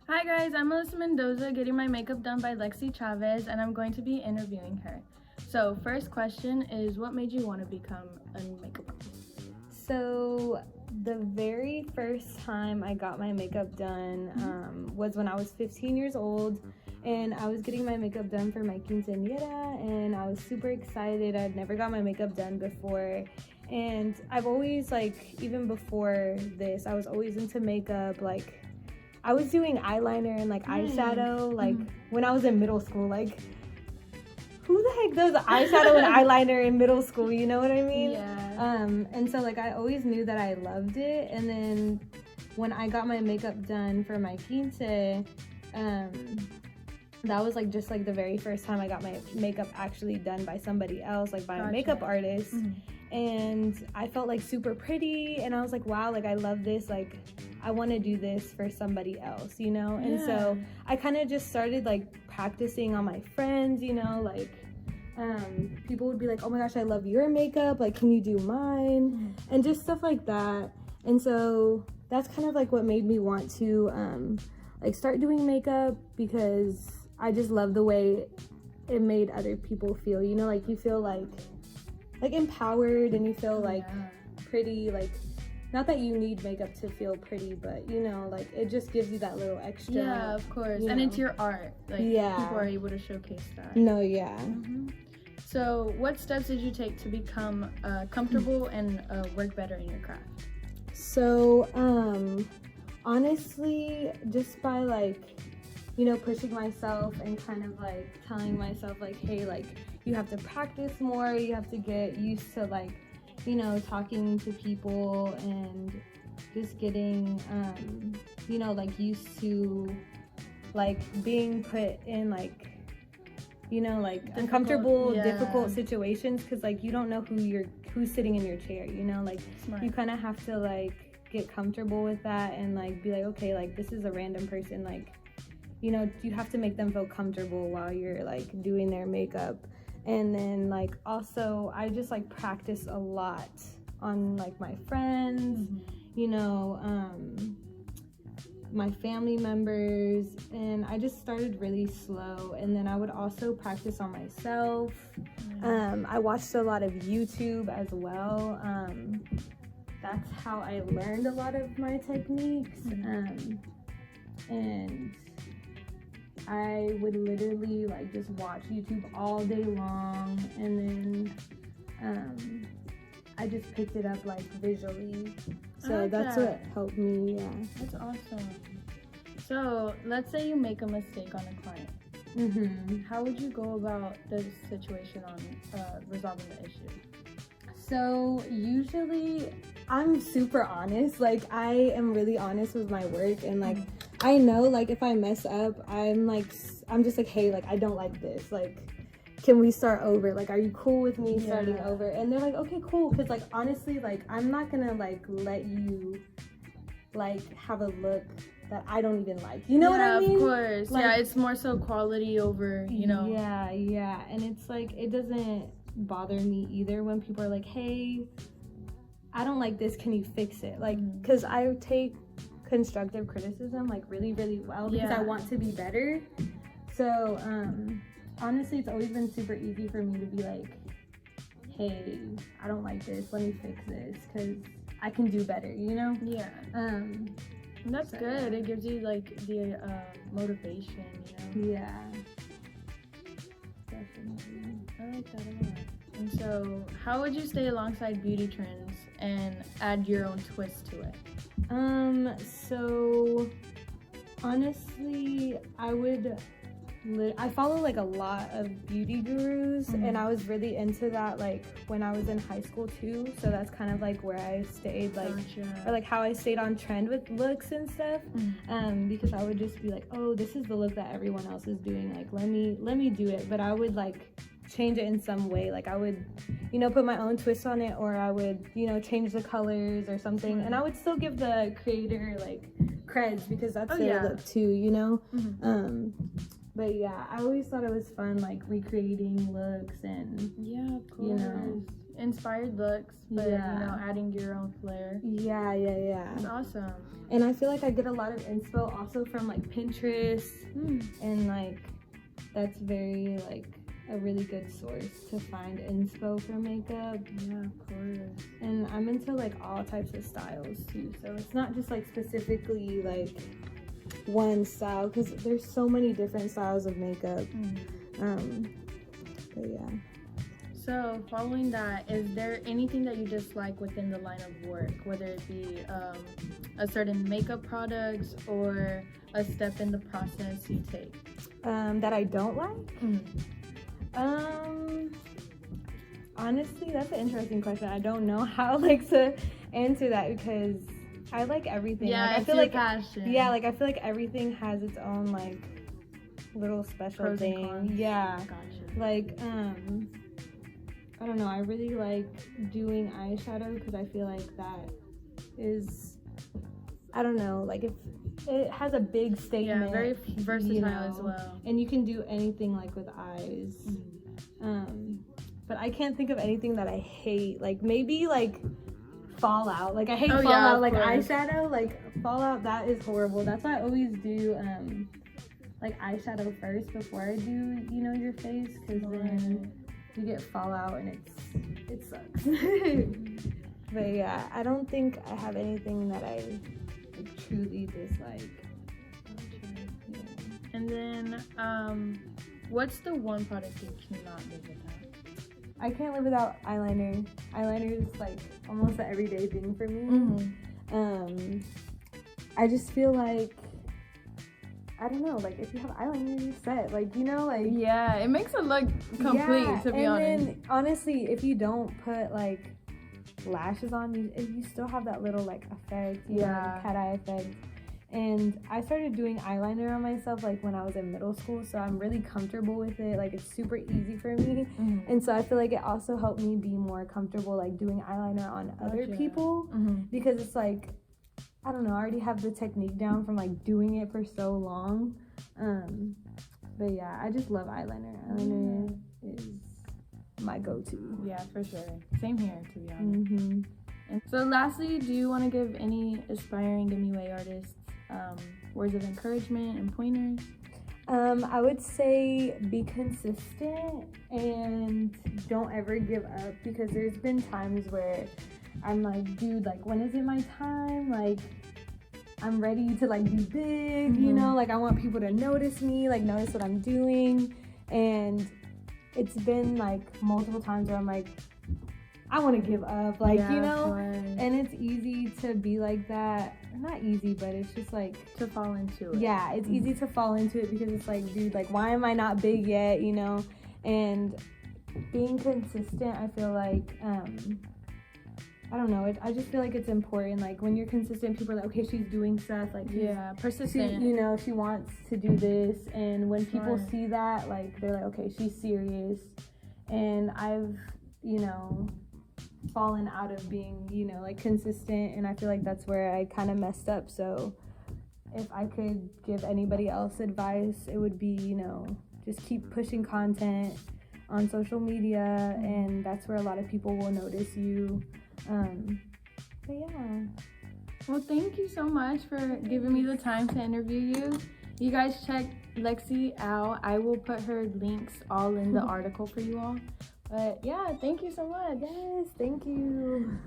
Hi guys, I'm Melissa Mendoza, getting my makeup done by Lexi Chavez, and I'm going to be interviewing her. So, first question is, what made you want to become a makeup artist? So the very first time I got my makeup done was when I was 15 years old, and I was getting my makeup done for my quinceañera, and I was super excited. I'd never got my makeup done before, and I've always, like, even before this, I was always into makeup. Like, I was doing eyeliner and like eyeshadow like when I was in middle school. Like, who the heck does eyeshadow and eyeliner in middle school? You know what I mean? Yeah. And so like I always knew that I loved it. And then when I got my makeup done for my quince, that was like just like the very first time I got my makeup actually done by somebody else, like by a makeup artist. And I felt like super pretty, and I was like, wow, like I love this, like I want to do this for somebody else, you know? And so I kind of just started like practicing on my friends, you know, like people would be like, oh my gosh, I love your makeup, like can you do mine? And just stuff like that. And so that's kind of like what made me want to like start doing makeup, because I just love the way it made other people feel, you know, like you feel like empowered, and you feel like pretty. Like, not that you need makeup to feel pretty, but you know, like it just gives you that little extra. Yeah, of course. And it's your art. Like, people are able to showcase that. No, yeah. So what steps did you take to become comfortable and work better in your craft? So honestly, just by like, you know, pushing myself and kind of like telling myself like, hey, like you have to practice more, you have to get used to like, you know, talking to people and just getting you know, like used to like being put in like, you know, like uncomfortable, difficult situations, because like you don't know who's sitting in your chair, you know, like you kind of have to like get comfortable with that and like be like, okay, like this is a random person, like, you know, you have to make them feel comfortable while you're like doing their makeup. And then like also I just like practice a lot on like my friends, you know, my family members, and I just started really slow. And then I would also practice on myself. I watched a lot of YouTube as well. That's how I learned a lot of my techniques. And I would literally like just watch YouTube all day long, and then I just picked it up like visually. So that's what helped me. Yeah. That's awesome. So let's say you make a mistake on a client. How would you go about the situation on resolving the issue? So usually I'm super honest. Like I am really honest with my work, and like I know like if I mess up, I'm just like, hey, like I don't like this, like can we start over? Like, are you cool with me starting over? And they're like, okay, cool. Because like honestly, like I'm not gonna like let you like have a look that I don't even like, you know what I mean? Of course. Like, yeah, it's more so quality over, you know. Yeah, and it's like it doesn't bother me either when people are like, hey, I don't like this, can you fix it? Like, because I take constructive criticism like really well, because I want to be better. So honestly, it's always been super easy for me to be like, hey, I don't like this, let me fix this, because I can do better, you know? And that's good. It gives you like the motivation, you know? Yeah, definitely. I like that a lot. And so how would you stay alongside beauty trends and add your own twist to it? So honestly, I follow like a lot of beauty gurus, and I was really into that like when I was in high school too. So that's kind of like where I stayed, like or like how I stayed on trend with looks and stuff. Because I would just be like, oh, this is the look that everyone else is doing, like let me do it. But I would like change it in some way. Like I would, you know, put my own twist on it, or I would, you know, change the colors or something. And I would still give the creator like creds, because that's their look too, you know. But yeah, I always thought it was fun, like recreating looks and of course. You know. inspired looks, but you know, adding your own flair. Yeah. It's awesome. And I feel like I get a lot of inspo also from like Pinterest, and like that's very like a really good source to find inspo for makeup. Yeah, of course. And I'm into like all types of styles too, so it's not just like specifically like one style, because there's so many different styles of makeup. But yeah. So following that, is there anything that you dislike within the line of work, whether it be a certain makeup products or a step in the process you take? That I don't like? Honestly, that's an interesting question. I don't know how like to answer that, because I like everything. Yeah, like, I it's feel your like passion. Yeah, like I feel like everything has its own like little special Pros and thing. cons. Yeah. Gotcha. Like I don't know, I really like doing eyeshadow because I feel like that is, I don't know, like it has a big statement. Yeah, very versatile as well. And you can do anything like with eyes. But I can't think of anything that I hate. Like maybe like fallout. Like I hate fallout, like course. eyeshadow, like fallout, that is horrible. That's why I always do like eyeshadow first before I do, you know, your face, because then you get fallout and it sucks. But yeah, I don't think I have anything that I truly dislike. Yeah. And then what's the one product you cannot live without? I can't live without eyeliner. Eyeliner is like almost an everyday thing for me. I just feel like, I don't know, like if you have eyeliner, you're set. Like, you know, like, yeah, it makes it look complete, to be honest. And then honestly, if you don't put like lashes on, you still have that little like effect, you know, like cat eye effect. And I started doing eyeliner on myself like when I was in middle school, so I'm really comfortable with it. Like it's super easy for me. And so I feel like it also helped me be more comfortable like doing eyeliner on other people, because it's like, I don't know, I already have the technique down from like doing it for so long. But yeah, I just love eyeliner. Eyeliner is my go-to. Yeah, for sure. Same here, to be honest. And so lastly, do you want to give any aspiring MUA artists words of encouragement and pointers? I would say be consistent and don't ever give up, because there's been times where I'm like, dude, like when is it my time? Like I'm ready to like be big, you know, like I want people to notice me, like notice what I'm doing. And it's been like multiple times where I'm like, I want to give up, like, you know, and it's easy to be like that. Not easy, but it's just like to fall into it. Yeah, it's easy to fall into it, because it's like, dude, like why am I not big yet, you know? And being consistent, I feel like I don't know, I just feel like it's important. Like when you're consistent, people are like, okay, she's doing stuff, like persistent, you know, she wants to do this. And when people see that, like they're like, okay, she's serious. And I've, you know, fallen out of being, you know, like consistent, and I feel like that's where I kind of messed up. So if I could give anybody else advice, it would be, you know, just keep pushing content on social media, and that's where a lot of people will notice you. But yeah. Well, thank you so much for giving me the time to interview you. You guys check Lexi out. I will put her links all in the article for you all. But yeah, thank you so much. Yes, thank you.